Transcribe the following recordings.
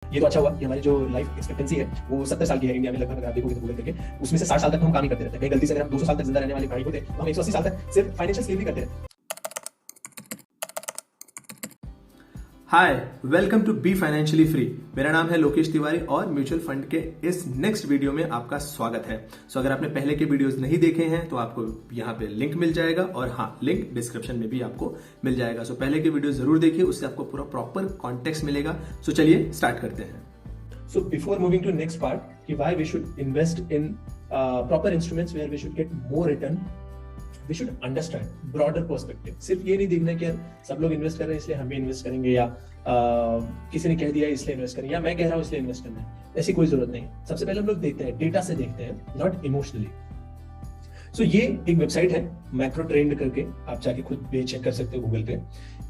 ये तो अच्छा हुआ कि हमारी जो लाइफ एक्सपेक्टेंसी है वो 70 साल की है इंडिया में लगभग। अगर आप देखोगे तो गूगल करके उसमें से 60 साल तक हम काम ही करते रहते हैं। कहीं गलती से अगर हम 200 साल तक जिंदा रहने वाले भाई होते तो हम 180 साल तक सिर्फ फाइनेंशियल स्लेवरी करते रहते। Hi, welcome to be financially free. मेरा नाम है लोकेश तिवारी और म्यूचुअल फंड के इस नेक्स्ट वीडियो में आपका स्वागत है। अगर आपने पहले के वीडियोस नहीं देखे हैं तो आपको यहाँ पे लिंक मिल जाएगा और हाँ, लिंक डिस्क्रिप्शन में भी आपको मिल जाएगा। पहले के वीडियो जरूर देखिए, उससे आपको पूरा प्रॉपर कॉन्टेक्स्ट मिलेगा। चलिए स्टार्ट करते हैं। So before moving to next part, कि why we should invest in proper instruments where we should get more return, we should understand broader perspective। सिर्फ ये नहीं देखना कि यार सब लोग इन्वेस्ट कर रहे हैं इसलिए हम भी इन्वेस्ट करेंगे, या किसी ने कह दिया इसलिए इन्वेस्ट करेंगे, या मैं कह रहा हूँ इसलिए इन्वेस्ट करना है। ऐसी कोई जरूरत नहीं। सबसे पहले हम लोग देखते हैं, डेटा से देखते हैं, नॉट इमोशनली। सो ये एक वेबसाइट है मैक्रो ट्रेंड करके, आप जाके खुद भी चेक कर सकते हो गूगल पे।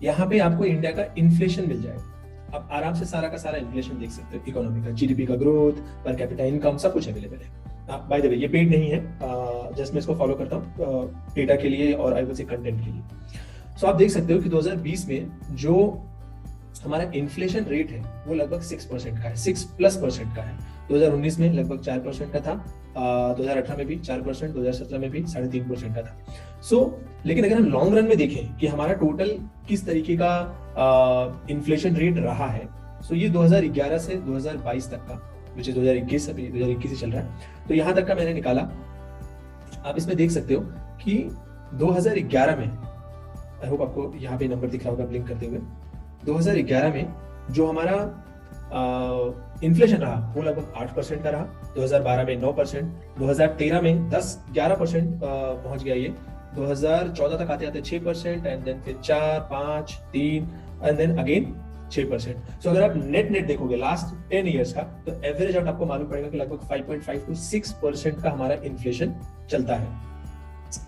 यहाँ पे आपको इंडिया का इन्फ्लेशन मिल जाएगा। आप आराम से सारा का सारा इन्फ्लेशन देख सकते हो, इकोनॉमी का, जीडीपी का ग्रोथ, पर कैपिटा इनकम, सब कुछ अवेलेबल है। बाय द वे ये पेड नहीं है, जस्ट मैं इसको फॉलो करता हूँ डेटा के लिए और आई विल से कंटेंट के लिए। सो आप देख सकते हो कि 2020 में जो हमारा इन्फ्लेशन रेट है वो लगभग 6% का है, 6+% का है। 2019 में लगभग 4% का था, 2018 में भी 4%, 2017 में भी 3.5% का था। लेकिन अगर हम लॉन्ग रन में देखें कि हमारा टोटल किस तरीके का इन्फ्लेशन रेट रहा है, ये 2011 से 2022 तक का, विच इज 2021, अभी 2021 ही चल रहा है, तो यहां तक का मैंने निकाला। आप इसमें देख सकते हो कि 2011 में, आई होप आपको यहाँ पे नंबर दिख रहा होगा ब्लिंक करते हुए, 2011 में जो हमारा इन्फ्लेशन रहा वो लगभग 8% का रहा, 2012 में 9%, 2013 में 10-11% पहुंच गया ये, 2014 तक आते आते 6%, एंड देन फिर 4, 5, 3 एंड देन अगेन 6%। अगर आप नेट देखोगे लास्ट 10 इयर्स का, तो एवरेज आउट आपको मालूम पड़ेगा कि लगभग 5.5 to 6% का हमारा इन्फ्लेशन चलता है।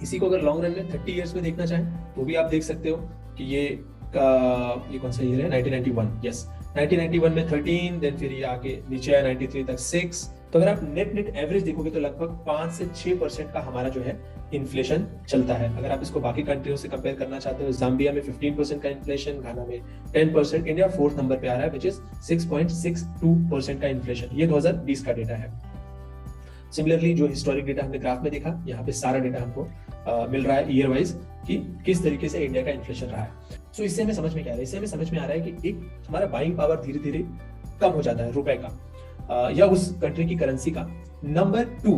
इसी को अगर लॉन्ग रन में 30 इयर्स में देखना चाहें तो भी आप देख सकते हो कि ये कौन सा ईयर है, 1991, यस 1991 में 13, देन फिर ये आगे नीचे आया 93 तक 6। तो अगर आप नेट एवरेज देखोगे तो लगभग 5 से 6% का हमारा जो है इन्फ्लेशन चलता है। अगर आप इसको बाकी कंट्रियों से कंपेयर करना चाहते हो, जाम्बिया में 15% का इन्फ्लेशन, घाना में 10%, इंडिया 4th नंबर पे आ रहा है, विच इज 6.62% का इन्फ्लेशन। ये 2020 का डेटा है। सिमिलरली जो हिस्टोरिक डेटा हमने ग्राफ में देखा, यहाँ पे सारा डेटा हमको मिल रहा है ईयर वाइज कि किस तरीके से इंडिया का इन्फ्लेशन रहा है। इससे हमें समझ में क्या आ रहा है? इससे हमें समझ में आ रहा है कि एक हमारा बाइंग पावर धीरे धीरे कम हो जाता है रुपए का या उस कंट्री की करेंसी का। नंबर 2,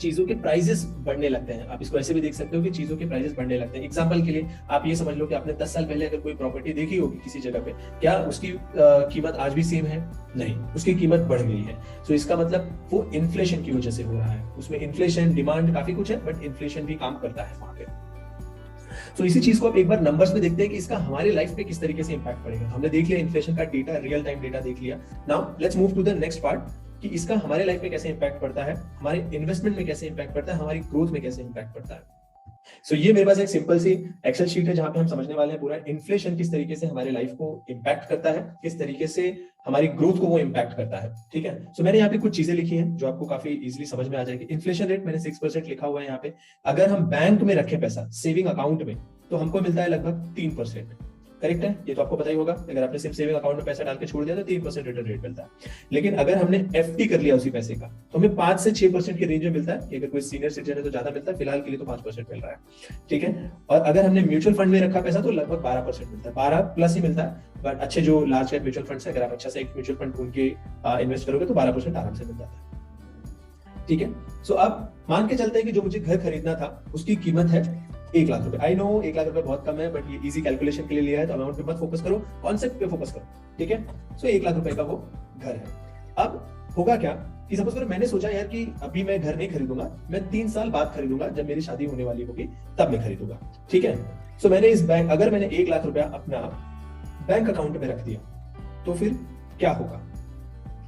चीजों के प्राइसेस बढ़ने लगते हैं। आप इसको ऐसे भी देख सकते हो कि चीजों के प्राइसेस बढ़ने लगते हैं। एग्जांपल के लिए आप ये समझ लो कि आपने 10 साल पहले अगर कोई प्रॉपर्टी देखी होगी किसी जगह पे, क्या उसकी कीमत आज भी सेम है? नहीं, उसकी कीमत बढ़ गई है। इसका मतलब वो इन्फ्लेशन की वजह से हो रहा है। उसमें इन्फ्लेशन, डिमांड काफी कुछ है, बट इन्फ्लेशन भी काम करता है वहां पे। इसी चीज को आप एक बार नंबर्स में देखते हैं कि इसका हमारी लाइफ पे किस तरीके से इंपैक्ट पड़ेगा। हमने देख लिया इन्फ्लेशन का डेटा, रियल टाइम डेटा देख लिया। Now let's move to the next part कि इसका हमारे लाइफ में कैसे इंपैक्ट पड़ता है, हमारे इन्वेस्टमेंट में कैसे इंपैक्ट पड़ता है, हमारी ग्रोथ में कैसे इंपैक्ट पड़ता है। ये मेरे पास एक सिंपल सी एक्सेल शीट है जहां पे हम समझने वाले हैं पूरा इन्फ्लेशन किस तरीके से हमारे लाइफ को इंपैक्ट करता है, किस तरीके से हमारी ग्रोथ को वो इंपैक्ट करता है। ठीक है, मैंने यहाँ पे कुछ चीजें लिखी हैं जो आपको काफी इजीली समझ में आ जाएगी। इन्फ्लेशन रेट मैंने 6% लिखा हुआ है यहाँ पे। अगर हम बैंक में रखें पैसा, सेविंग अकाउंट में, तो हमको मिलता है लगभग 3%। करेक्ट है, ये तो आपको पता ही होगा। अगर आपने सिर्फ सेविंग अकाउंट में पैसा डाल के छोड़ दिया तो 3% रिटर्न रेट मिलता है। लेकिन अगर हमने एफडी कर लिया उसी पैसे का, तो हमें 5 से 6% के रेंज में मिलता है। अगर कोई सीनियर सिटीजन है तो ज्यादा मिलता है, फिलहाल के लिए तो 5% मिल रहा है। ठीक है, और अगर हमने म्यूचुअल फंड में रखा पैसा तो लगभग 12% मिलता है, 12+ ही मिलता है। बट अच्छे जो लार्ज कैप म्यूचुअल फंड है, अगर आप अच्छा से एक म्यूचुअल फंड ढूंढ के इन्वेस्ट करोगे तो 12% आराम से मिल जाता है। ठीक है, अब मान के चलते हैं कि जो मुझे घर खरीदना था उसकी कीमत है 1 लाख रुपए। आई नो 1 लाख रुपए बहुत कम है, बट ये इजी कैलकुलेशन के लिए लिया है, तो अमाउंट पे मत फोकस करो, कॉन्सेप्ट पे फोकस करो। ठीक है, 1 लाख रुपए का वो घर है। अब होगा क्या कि सपोज करो मैंने सोचा यार कि अभी मैं घर नहीं खरीदूंगा, मैं 3 साल बाद खरीदूंगा, जब मेरी शादी होने वाली होगी तब मैं खरीदूंगा। ठीक है, मैंने इस बैंक, अगर मैंने 1 लाख रुपया अपना बैंक अकाउंट में रख दिया तो फिर क्या होगा,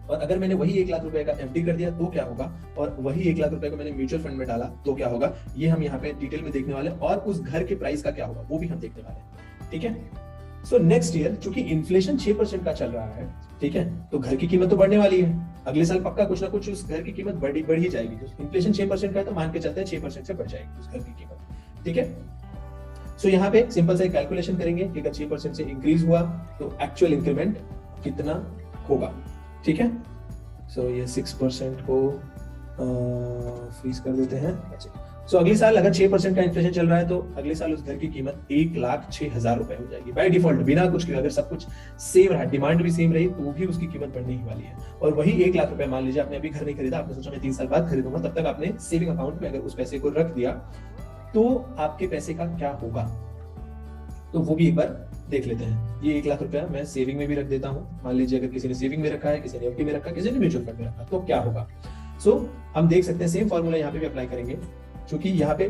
और अगर मैंने वही 1 लाख रुपए का एफडी कर दिया तो क्या होगा, और वही 1 लाख रुपए को मैंने म्यूचुअल फंड में डाला तो क्या होगा, ये हम यहाँ पे डिटेल में देखने वाले हैं। और उस घर के प्राइस का क्या होगा वो भी हम देखने वाले हैं। ठीक है, नेक्स्ट ईयर चूंकि इन्फ्लेशन 6% का चल रहा है, ठीक है, तो घर की कीमत तो बढ़ने वाली है। अगले साल पक्का कुछ ना कुछ उस घर की कीमत बढ़ ही जाएगी। इन्फ्लेशन 6% का है तो मान के चलते हैं 6% से बढ़ जाएगी उस घर की कीमत। ठीक है, यहाँ पे सिंपल से कैलकुलेशन करेंगे कि अगर 6% से इंक्रीज हुआ तो एक्चुअल इंक्रीमेंट कितना होगा, ठीक है। सो ये 6% को फ्रीज कर देते हैं। सो अगले साल अगर 6% का इन्फ्लेशन चल रहा है तो अगले साल उस घर की कीमत 1,06,000 रुपए हो जाएगी बाय डिफॉल्ट, बिना कुछ किए। अगर सब कुछ सेम रहा, डिमांड भी सेम रही, तो भी उसकी कीमत बढ़ने ही वाली है। और वही 1 लाख रुपए, मान लीजिए आपने अभी घर नहीं खरीदा, आपने सोचा मैं 3 साल बाद खरीदूंगा, तब तक आपने सेविंग अकाउंट में अगर उस पैसे को रख दिया तो आपके पैसे का क्या होगा, तो वो भी एक बार देख लेते हैं। ये 1 लाख रुपया मैं सेविंग में भी रख देता हूँ। मान लीजिए अगर किसी ने सेविंग में रखा है, किसी ने एफडी में रखा है, किसी ने म्यूचुअल फंड में रखा, तो क्या होगा। सो हम देख सकते हैं सेम फॉर्मूला यहाँ पे भी अप्लाई करेंगे, क्योंकि यहाँ पे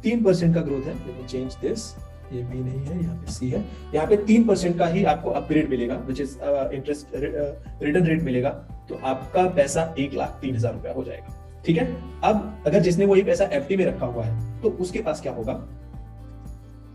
3% का ग्रोथ है। लेट मी चेंज दिस, ये बी नहीं है, यहाँ पे सी है। यहाँ पे 3% का ही आपको अपग्रेड मिलेगा, which is interest return rate मिलेगा, तो आपका पैसा 1,03,000 रुपया हो जाएगा, ठीक है। अब अगर जिसने वही पैसा एफडी में रखा हुआ है तो उसके पास क्या होगा,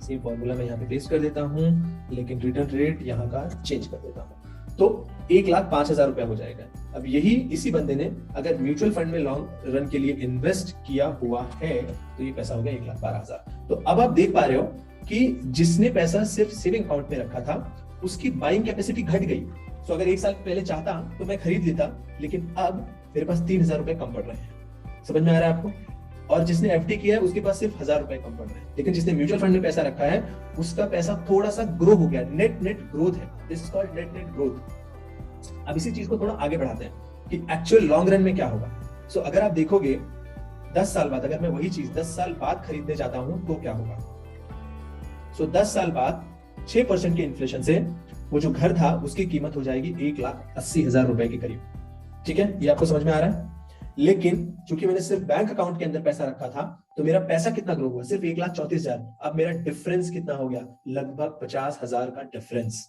सेम फॉर्मूला मैं यहाँ पे पेस्ट कर देता हूँ, लेकिन रिटर्न रेट यहाँ का चेंज कर देता हूँ, तो 1,05,000 रुपया हो जाएगा। अब यही इसी बंदे ने अगर म्यूचुअल फंड में लॉन्ग रन के लिए इन्वेस्ट किया हुआ है तो ये पैसा हो गया 1,12,000। तो अब आप देख पा रहे हो कि जिसने पैसा सिर्फ सेविंग अकाउंट में रखा था उसकी बाइंग कैपेसिटी घट गई। तो अगर 1 साल पहले चाहता तो मैं खरीद लेता, लेकिन अब मेरे पास 3,000 रुपए कम पड़ रहे हैं। समझ में आ रहा है आपको। और जिसने एफडी किया है उसके पास सिर्फ 1,000 रुपए कम पड़ रहे हैं, लेकिन जिसने म्यूचुअल फंड में पैसा रखा है उसका पैसा थोड़ा सा ग्रो हो गया, नेट ग्रोथ है। This is called net growth. अब इसी चीज को थोड़ा आगे बढ़ाते हैं कि एक्चुअल लॉन्ग रन में क्या होगा। सो अगर आप देखोगे 10 साल बाद, अगर मैं वही चीज 10 साल बाद खरीदने जाता हूं तो क्या होगा। सो 10 साल बाद 6% के इन्फ्लेशन से वो जो घर था उसकी कीमत हो जाएगी 1,80,000 रुपए के करीब, ठीक है। ये आपको समझ में आ रहा है। लेकिन चूंकि मैंने सिर्फ बैंक अकाउंट के अंदर पैसा रखा था तो मेरा पैसा कितना ग्रो हुआ, सिर्फ 1,34,000। अब मेरा डिफरेंस कितना हो गया, लगभग 50,000 का डिफरेंस।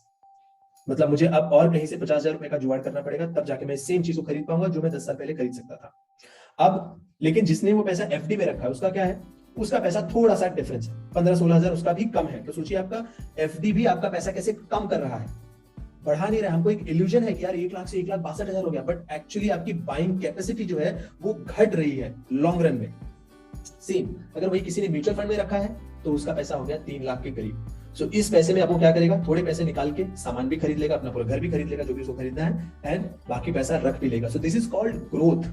मतलब मुझे अब और कहीं से 50,000 रुपए का जुगाड़ करना पड़ेगा, तब जाके मैं सेम चीज को खरीद पाऊंगा जो मैं 10 साल पहले खरीद सकता था। अब लेकिन जिसने वो पैसा एफडी में रखा है उसका क्या है, उसका पैसा थोड़ा सा डिफरेंस है, 15-16,000 उसका भी कम है। तो सोचिए आपका एफडी भी आपका पैसा कैसे कम कर रहा है, बढ़ा नहीं रहा है। हमको एक इल्यूजन है कि यार 1 लाख से 1,62,000 हो गया, बट एक्चुअली आपकी बाइंग कैपेसिटी जो है वो घट रही है लॉन्ग रन में। सेम अगर वही किसी ने म्यूचुअल फंड में रखा है तो उसका पैसा हो गया 3 लाख के करीब। सो इस पैसे में आपको क्या करेगा, थोड़े पैसे निकाल के सामान भी खरीद लेगा, अपना पूरा घर भी खरीद लेगा जो भी उसको खरीदना है, एंड बाकी पैसा रख भी लेगा। So this is called growth.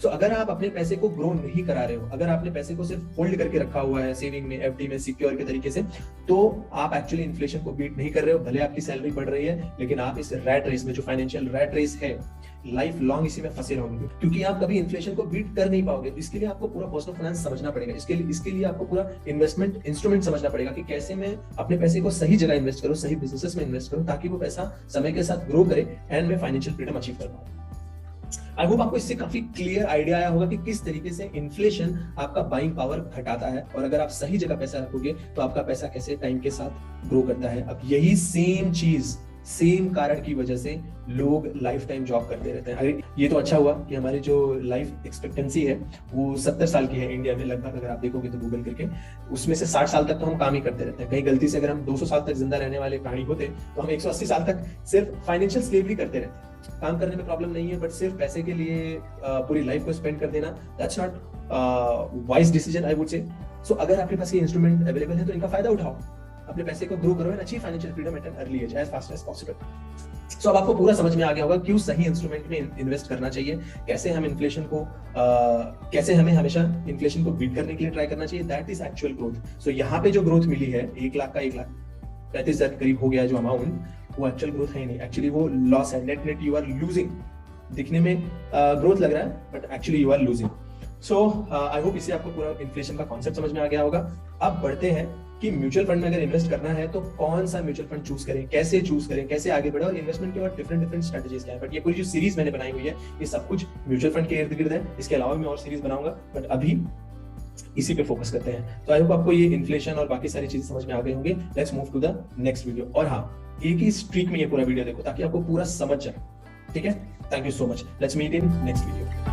So अगर आप अपने पैसे को ग्रो नहीं करा रहे हो, अगर आपने पैसे को सिर्फ होल्ड करके रखा हुआ है सेविंग में, एफडी में, सिक्योर के तरीके से, तो आप एक्चुअली इन्फ्लेशन को बीट नहीं कर रहे हो। भले आपकी सैलरी बढ़ रही है, लेकिन आप इस रैट रेस में, जो फाइनेंशियल रैट रेस है, लाइफ लॉन्ग इसी में फंसे रहोगे, क्योंकि आप कभी इन्फ्लेशन को बीट कर नहीं पाओगे। इसके लिए आपको पूरा पर्सनल फाइनेंस समझना पड़ेगा। इसके लिए आपको पूरा इन्वेस्टमेंट इंस्ट्रूमेंट समझना पड़ेगा कि कैसे मैं अपने पैसे को सही जगह इन्वेस्ट करूं, सही बिजनेसेस में इन्वेस्ट करूं, ताकि वो पैसा समय के साथ ग्रो करे एंड मैं फाइनेंशियल फ्रीडम अचीव कर पाऊं। आई होप आपको इससे काफी क्लियर आइडिया आया होगा कि किस तरीके से इन्फ्लेशन आपका बाइंग पावर घटाता है, और अगर आप सही जगह पैसा रखोगे तो आपका पैसा कैसे टाइम के साथ ग्रो करता है। अब यही सेम चीज, सेम कारण की वजह से लोग लाइफ टाइम जॉब करते रहते हैं। अरे ये तो अच्छा हुआ कि हमारी जो लाइफ एक्सपेक्टेंसी है वो 70 साल की है इंडिया में लगभग। अगर आप देखोगे तो गूगल करके, उसमें से 60 साल तक तो हम काम ही करते रहते हैं। कहीं गलती से अगर हम 200 साल तक जिंदा रहने वाले प्राणी होते तो हम 180 साल तक सिर्फ फाइनेंशियल स्लेवरी करते रहते। काम करने में प्रॉब्लम नहीं है, बट सिर्फ पैसे के लिए पूरी लाइफ को स्पेंड कर देना, that's not wise decision I would say. So अगर आपके पास ये इंस्ट्रूमेंट अवेलेबल है तो इनका फायदा उठाओ, अपने पैसे को ग्रो करो and achieve financial freedom at an early age, as fast as possible. So अब आपको पूरा समझ में आ गया होगा क्यों सही इंस्ट्रूमेंट में इन्वेस्ट करना चाहिए, कैसे हम इन्फ्लेशन को कैसे हमें हमेशा इन्फ्लेशन को बीट करने के लिए ट्राई करना चाहिए। That is actual growth. So यहाँ पे जो ग्रोथ मिली है 1 लाख का 1,35,000 करीब हो गया जो अमाउंट, वो एक्चुअल ग्रोथ है ही नहीं, एक्चुअली वो लॉस है। Net you are losing. दिखने में ग्रोथ लग रहा है but actually you are losing. So I hope इससे आपको पूरा इन्फ्लेशन का कॉन्सेप्ट समझ में आ गया होगा। अब बढ़ते हैं कि म्यूचुअल फंड में अगर इन्वेस्ट करना है तो कौन सा म्यूचुअल फंड चूज करें, कैसे चूज करें, कैसे आगे बढ़े, और इन्वेस्टमेंट के बाद डिफरेंट स्ट्रेटजीज क्या है। बट ये पूरी जो सीरीज मैंने बनाई हुई है ये सब कुछ म्यूचुअल फंड के इर्द गिर्द है। इसके अलावा मैं और सीरीज बनाऊंगा, बट अभी इसी पे फोकस करते हैं। तो आई होप आपको ये इन्फ्लेशन और बाकी सारी चीजें समझ में आ गई होंगे। Let's move to the next video. और हाँ, एक ही स्ट्रीक में ये पूरा वीडियो देखो ताकि आपको पूरा समझ जाए, ठीक है। Thank you so much. Let's meet in next video.